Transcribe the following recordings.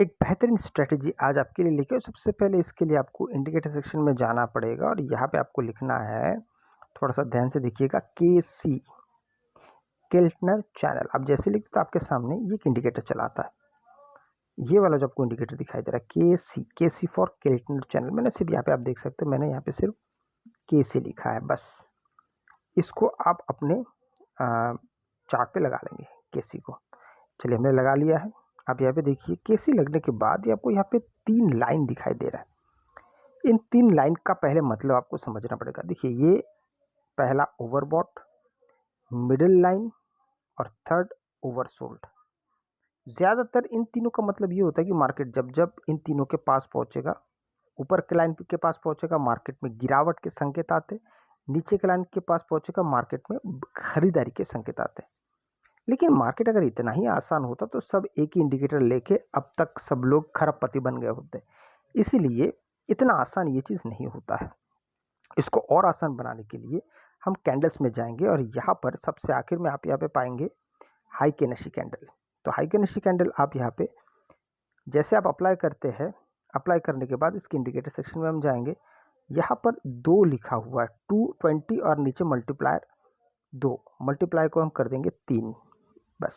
एक बेहतरीन स्ट्रेटजी आज आपके लिए लेके। और सबसे पहले इसके लिए आपको इंडिकेटर सेक्शन में जाना पड़ेगा और यहाँ पे आपको लिखना है, थोड़ा सा ध्यान से देखिएगा, केसी केल्टनर चैनल। आप जैसे लिखते तो आपके सामने ये एक इंडिकेटर चला आता है, ये वाला जो आपको इंडिकेटर दिखाई दे रहा है केसी फॉर केल्टनर चैनल। मैंने सिर्फ यहाँ पे, आप देख सकते हो मैंने यहाँ पे सिर्फ केसी लिखा है बस। इसको आप अपने चार्ट पे लगा लेंगे केसी को। चलिए हमने लगा लिया है। आप यहाँ पे देखिए केसी लगने के बाद ये आपको यहाँ पे 3 लाइन दिखाई दे रहा है। इन 3 लाइन का पहले मतलब आपको समझना पड़ेगा। देखिए ये पहला ओवरबॉट, मिडिल लाइन और थर्ड ओवरसोल्ड। ज्यादातर इन तीनों का मतलब ये होता है कि मार्केट जब जब इन तीनों के पास पहुंचेगा, ऊपर के लाइन के पास पहुंचेगा, मार्केट में गिरावट के संकेत आते, नीचे के लाइन के पास पहुंचेगा, मार्केट में खरीदारी के संकेत आते। लेकिन मार्केट अगर इतना ही आसान होता तो सब एक ही इंडिकेटर लेके अब तक सब लोग खरबपति बन गए होते। इसीलिए इतना आसान ये चीज़ नहीं होता है। इसको और आसान बनाने के लिए हम कैंडल्स में जाएंगे और यहाँ पर सबसे आखिर में आप यहाँ पे पाएंगे हाई केनेसी कैंडल। तो हाई केनेसी कैंडल आप यहाँ पे जैसे आप अप्लाई करते हैं, अप्लाई करने के बाद इसके इंडिकेटर सेक्शन में हम जाएंगे। यहाँ पर 2 लिखा हुआ है, 220 और नीचे मल्टीप्लायर 2, मल्टीप्लाई को हम कर देंगे 3 बस,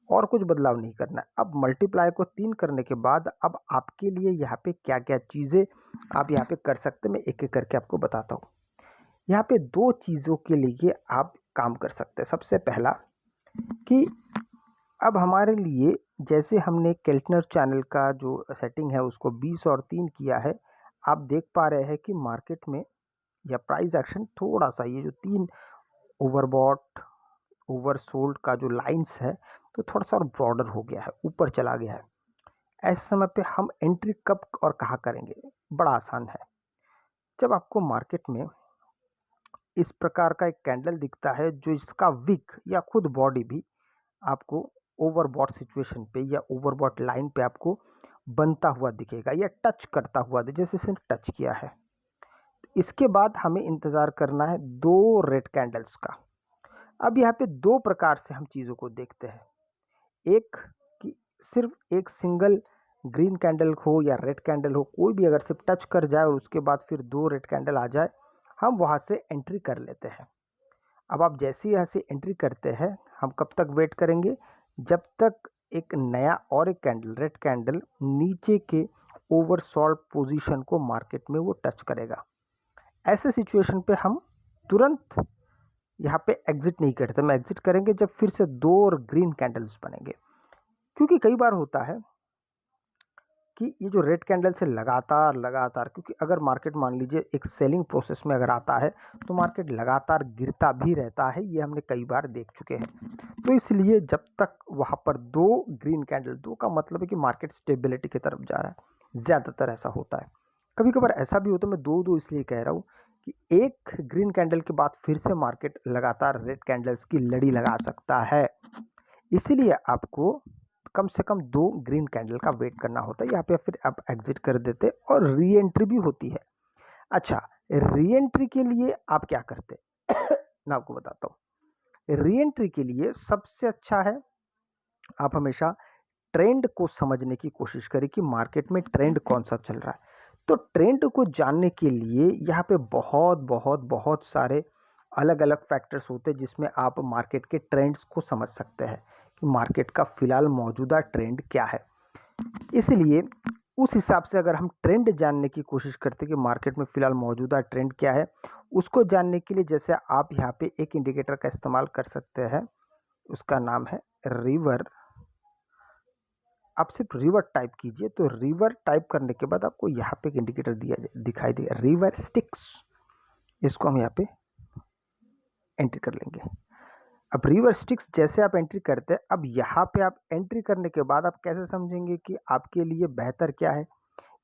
और कुछ बदलाव नहीं करना है। अब मल्टीप्लाई को 3 करने के बाद अब आपके लिए यहाँ पे क्या क्या चीज़ें आप यहाँ पे कर सकते हैं, मैं एक एक करके आपको बताता हूँ। यहाँ पे 2 चीज़ों के लिए आप काम कर सकते हैं। सबसे पहला कि अब हमारे लिए जैसे हमने केल्टनर चैनल का जो सेटिंग है उसको 20 और 3 किया है, आप देख पा रहे हैं कि मार्केट में या प्राइस एक्शन थोड़ा सा ये जो 3 ओवरबॉट ओवरसोल्ड का जो लाइंस है तो थोड़ा सा और ब्रॉडर हो गया है, ऊपर चला गया है। ऐसे समय पे हम एंट्री कब और कहाँ करेंगे? बड़ा आसान है। जब आपको मार्केट में इस प्रकार का एक कैंडल दिखता है जो इसका विक या खुद बॉडी भी आपको ओवरबॉट सिचुएशन पे या ओवरबॉट लाइन पे आपको बनता हुआ दिखेगा या टच करता हुआ, जैसे इसने टच किया है। इसके बाद हमें इंतजार करना है 2 रेड कैंडल्स का। अब यहाँ पे 2 प्रकार से हम चीज़ों को देखते हैं। एक कि सिर्फ एक सिंगल ग्रीन कैंडल हो या रेड कैंडल हो, कोई भी अगर सिर्फ टच कर जाए और उसके बाद फिर 2 रेड कैंडल आ जाए, हम वहाँ से एंट्री कर लेते हैं। अब आप जैसे ही यहाँ से एंट्री करते हैं, हम कब तक वेट करेंगे? जब तक एक नया और एक कैंडल, रेड कैंडल, नीचे के ओवरसोल्ड पोजीशन को मार्केट में वो टच करेगा। ऐसे सिचुएशन पे हम तुरंत यहाँ पे एग्जिट नहीं करते। हम एग्जिट करेंगे जब फिर से 2 और ग्रीन कैंडल्स बनेंगे। क्योंकि कई बार होता है कि ये जो रेड कैंडल से लगातार लगातार, क्योंकि अगर मार्केट मान लीजिए एक सेलिंग प्रोसेस में अगर आता है तो मार्केट लगातार गिरता भी रहता है, ये हमने कई बार देख चुके हैं। तो इसलिए जब तक वहाँ पर 2 ग्रीन कैंडल, 2 का मतलब है कि मार्केट स्टेबिलिटी की तरफ जा रहा है, ज़्यादातर ऐसा होता है। कभी कभार ऐसा भी होता है, मैं 2 इसलिए कह रहा हूँ कि एक ग्रीन कैंडल के बाद फिर से मार्केट लगातार रेड कैंडल्स की लड़ी लगा सकता है। इसीलिए आपको कम से कम 2 ग्रीन कैंडल का वेट करना होता है। यहाँ पे फिर आप एग्जिट कर देते और री एंट्री भी होती है। अच्छा, री एंट्री के लिए आप क्या करते मैं आपको बताता हूँ। री एंट्री के लिए सबसे अच्छा है आप हमेशा ट्रेंड को समझने की कोशिश करें कि मार्केट में ट्रेंड कौन सा चल रहा है। तो ट्रेंड को जानने के लिए यहाँ पे बहुत बहुत बहुत सारे अलग अलग फैक्टर्स होते हैं जिसमें आप मार्केट के ट्रेंड्स को समझ सकते हैं कि मार्केट का फिलहाल मौजूदा ट्रेंड क्या है। इसलिए उस हिसाब से अगर हम ट्रेंड जानने की कोशिश करते हैं कि मार्केट में फिलहाल मौजूदा ट्रेंड क्या है, उसको जानने के लिए जैसे आप यहाँ पे एक इंडिकेटर का इस्तेमाल कर सकते हैं, उसका नाम है रिवर। आप सिर्फ रिवर टाइप कीजिए तो रिवर टाइप करने के बाद आपको यहाँ पे एक इंडिकेटर दिखाई देगा, रिवर स्टिक्स। इसको हम यहाँ पे एंट्री कर लेंगे। अब रिवर स्टिक्स जैसे आप एंट्री करते हैं, अब यहाँ पे आप एंट्री करने के बाद आप कैसे समझेंगे कि आपके लिए बेहतर क्या है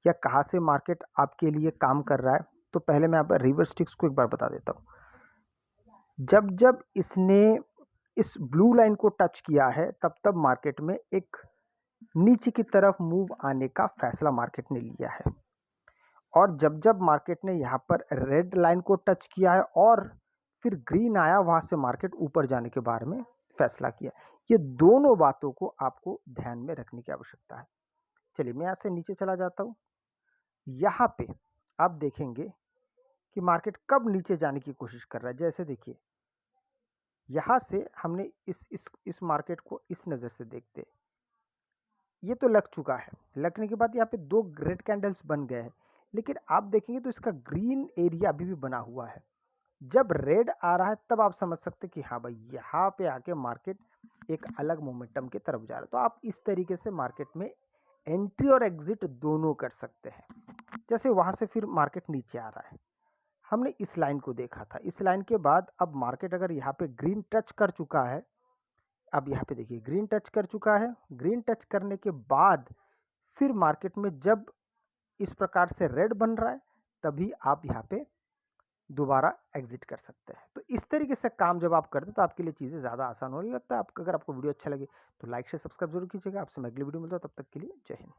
या कहाँ से मार्केट आपके लिए काम कर रहा है? तो पहले मैं आप रिवर स्टिक्स को एक बार बता देता हूँ। जब जब इसने इस ब्लू लाइन को टच किया है तब तब मार्केट में एक नीचे की तरफ मूव आने का फैसला मार्केट ने लिया है। और जब जब मार्केट ने यहाँ पर रेड लाइन को टच किया है और फिर ग्रीन आया, वहाँ से मार्केट ऊपर जाने के बारे में फैसला किया। ये दोनों बातों को आपको ध्यान में रखने की आवश्यकता है। चलिए मैं यहाँ से नीचे चला जाता हूँ। यहाँ पे आप देखेंगे कि मार्केट कब नीचे जाने की कोशिश कर रहा है। जैसे देखिए, यहाँ से हमने इस मार्केट को इस नज़र से देखते हैं, ये तो लग चुका है। लगने के बाद यहाँ पे 2 रेड कैंडल्स बन गए हैं, लेकिन आप देखेंगे तो इसका ग्रीन एरिया अभी भी बना हुआ है। जब रेड आ रहा है तब आप समझ सकते हैं कि हाँ भाई, यहाँ पे आके मार्केट एक अलग मोमेंटम की तरफ जा रहा है। तो आप इस तरीके से मार्केट में एंट्री और एग्जिट दोनों कर सकते हैं। जैसे वहाँ से फिर मार्केट नीचे आ रहा है, हमने इस लाइन को देखा था। इस लाइन के बाद अब मार्केट अगर यहाँ पे ग्रीन टच कर चुका है, अब यहाँ पे देखिए ग्रीन टच कर चुका है। ग्रीन टच करने के बाद फिर मार्केट में जब इस प्रकार से रेड बन रहा है, तभी आप यहाँ पे दोबारा एग्जिट कर सकते हैं। तो इस तरीके से काम जब आप करते हैं तो आपके लिए चीज़ें ज़्यादा आसान होने लगता है। अगर आपको वीडियो अच्छा लगे तो लाइक से सब्सक्राइब जरूर कीजिएगा। आपसे मैं अगली वीडियो मिलता हूँ, तब तक के लिए जय हिंद।